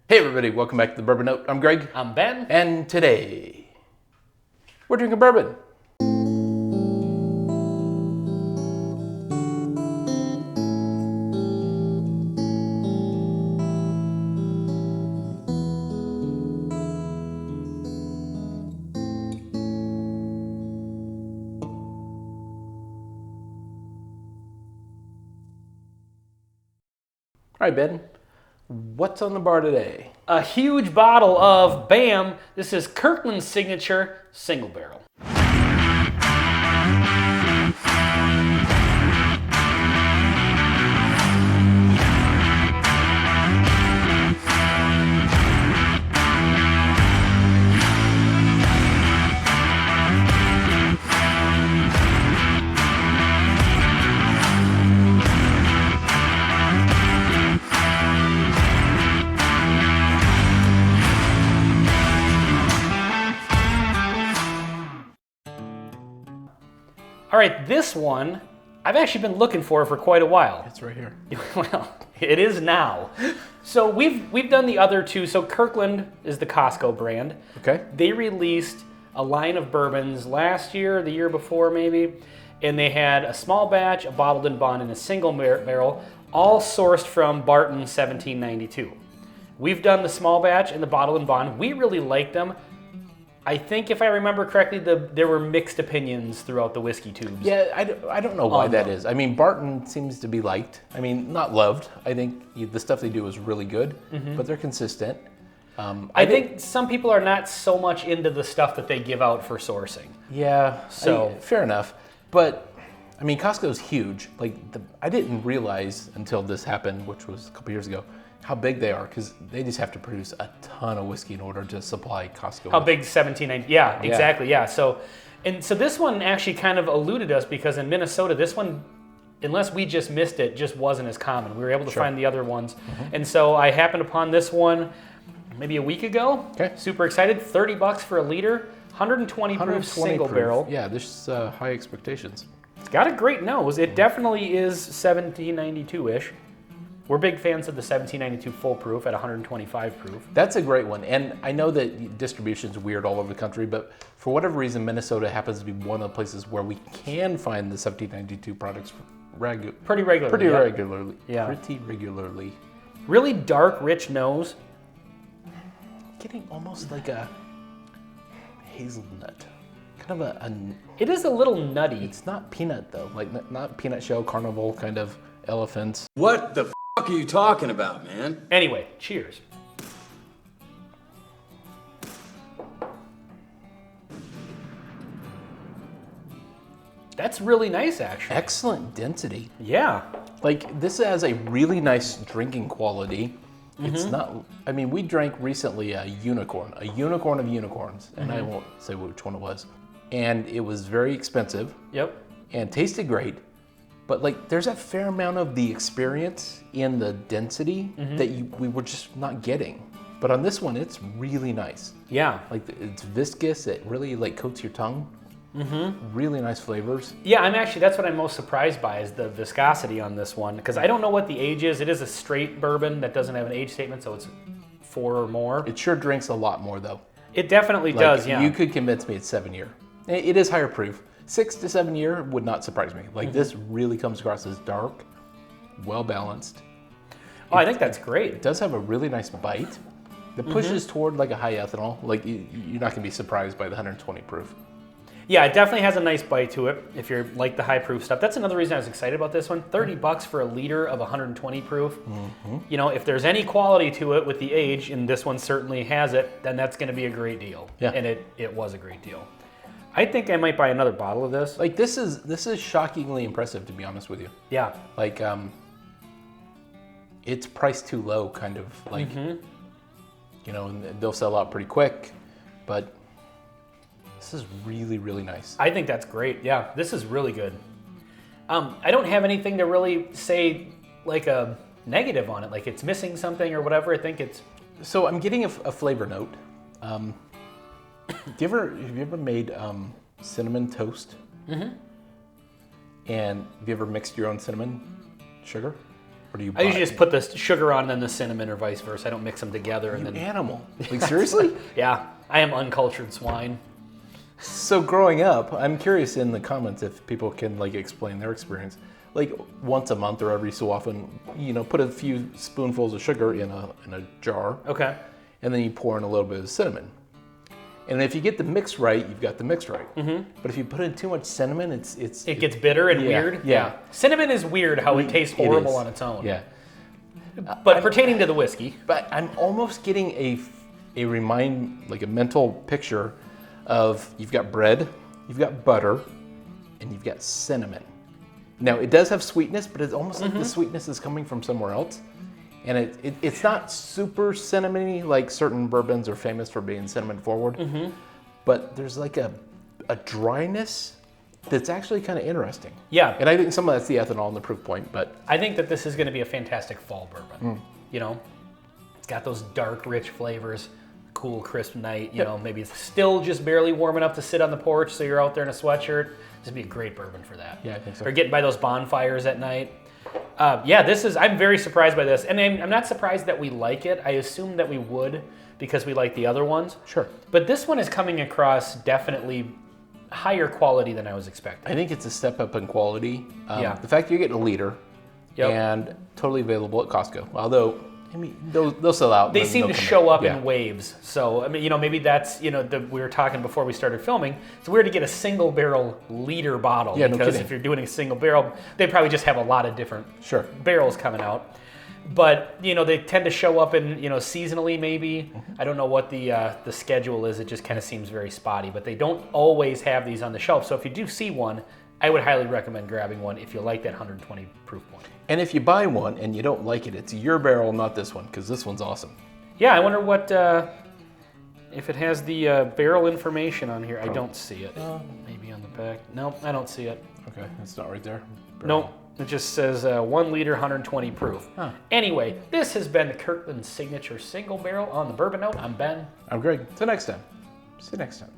Hey everybody, welcome back to the Bourbon Note. I'm Greg. I'm Ben. And today, we're drinking bourbon. All right, Ben, what's on the bar today? A huge bottle of BAM. This is Kirkland's signature single barrel. All right, this one I've actually been looking for quite a while. It's right here. Well, it is now. So we've done the other two. So Kirkland is the Costco brand. Okay. They released a line of bourbons last year, the year before maybe, and they had a small batch, a bottled and bond, and a single barrel, all sourced from Barton 1792. We've done the small batch and the bottled and bond. We really like them. I think if I remember correctly, there were mixed opinions throughout the whiskey tubes. Yeah, I don't know why that is. I mean, Barton seems to be liked. I mean, not loved. I think the stuff they do is really good, but they're consistent. I think some people are not so much into the stuff that they give out for sourcing. Yeah, So fair enough. But, I mean, Costco's huge. Like, I didn't realize until this happened, which was a couple years ago, how big they are, because they just have to produce a ton of whiskey in order to supply Costco. How big 1790? Yeah, exactly. Yeah. So this one actually kind of eluded us because in Minnesota, this one, unless we just missed it, just wasn't as common. We were able to find the other ones, and so I happened upon this one maybe a week ago. Okay. Super excited. $30 for a liter, 120 proof single barrel. Yeah, there's high expectations. It's got a great nose. It definitely is 1792-ish. We're big fans of the 1792 full proof at 125 proof. That's a great one. And I know that distribution's weird all over the country, but for whatever reason, Minnesota happens to be one of the places where we can find the 1792 products Pretty regularly. Yeah. Pretty regularly. Really dark, rich nose. Getting almost like a hazelnut. Kind of It is a little nutty. It's not peanut though, like not peanut shell, carnival kind of elephants. What the fuck are you talking about, man? Anyway, cheers. That's really nice, actually. Excellent density. Yeah. Like, this has a really nice drinking quality. It's not, I mean, we drank recently a unicorn of unicorns, and I won't say which one it was. And it was very expensive. Yep. And tasted great. But like, there's a fair amount of the experience in the density that we were just not getting. But on this one, it's really nice. Yeah. Like, it's viscous. It really like coats your tongue. Really nice flavors. Yeah, that's what I'm most surprised by is the viscosity on this one, because I don't know what the age is. It is a straight bourbon that doesn't have an age statement, so it's 4 or more. It sure drinks a lot more though. It definitely does, yeah. You could convince me it's 7 year. It is higher proof. 6 to 7 year would not surprise me. Like, this really comes across as dark, well balanced. Oh, I think that's great. It does have a really nice bite that pushes toward like a high ethanol. Like, you're not gonna be surprised by the 120 proof. Yeah, it definitely has a nice bite to it if you're like the high proof stuff. That's another reason I was excited about this one. $30 for a liter of 120 proof. You know, if there's any quality to it with the age, and this one certainly has it, then that's gonna be a great deal. Yeah. And it was a great deal. I think I might buy another bottle of this. Like, this is shockingly impressive, to be honest with you. Yeah. Like, it's priced too low, kind of like, you know, and they'll sell out pretty quick, but this is really, really nice. I think that's great. Yeah, this is really good. I don't have anything to really say like a negative on it, like it's missing something or whatever. I think it's... So I'm getting a flavor note. Have you ever made cinnamon toast? And have you ever mixed your own cinnamon sugar? Or do you I usually just put the sugar on and then the cinnamon or vice versa. I don't mix them together. And then animal. Like, seriously? Yeah, I am uncultured swine. So growing up, I'm curious in the comments if people can like explain their experience. Like once a month or every so often, put a few spoonfuls of sugar in a jar. Okay. And then you pour in a little bit of cinnamon. And if you get the mix right, you've got the mix right. Mm-hmm. But if you put in too much cinnamon, it gets bitter and weird. Yeah. Cinnamon is weird how it tastes horrible on its own. Yeah. But pertaining to the whiskey. But I'm almost getting a mental picture of you've got bread, you've got butter, and you've got cinnamon. Now it does have sweetness, but it's almost like the sweetness is coming from somewhere else. And it's not super cinnamony like certain bourbons are famous for being cinnamon forward. Mm-hmm. But there's like a dryness that's actually kind of interesting. Yeah. And I think some of that's the ethanol and the proof point, but I think that this is going to be a fantastic fall bourbon. It's got those dark, rich flavors, cool, crisp night. Maybe it's still just barely warm enough to sit on the porch, so you're out there in a sweatshirt. This would be a great bourbon for that. Yeah, I think so. Or getting by those bonfires at night. I'm very surprised by this. And I'm not surprised that we like it. I assumed that we would because we like the other ones. Sure. But this one is coming across definitely higher quality than I was expecting. I think it's a step up in quality. Yeah. The fact you're getting a liter and totally available at Costco. Although, they'll sell out. They seem to show up in waves. So, maybe that's, we were talking before we started filming. It's weird to get a single barrel liter bottle. Yeah, because no if you're doing a single barrel, they probably just have a lot of different barrels coming out. But, they tend to show up in, seasonally maybe. I don't know what the schedule is. It just kind of seems very spotty. But they don't always have these on the shelf. So if you do see one, I would highly recommend grabbing one if you like that 120 proof point. And if you buy one and you don't like it, it's your barrel, not this one, because this one's awesome. Yeah, I wonder what, if it has the barrel information on here. I don't see it. Maybe on the back. Nope, I don't see it. Okay, it's not right there. Nope, it just says 1 liter, 120 proof. Huh. Anyway, this has been the Kirkland Signature Single Barrel on the Bourbon Note. I'm Ben. I'm Greg. Till next time. See you next time.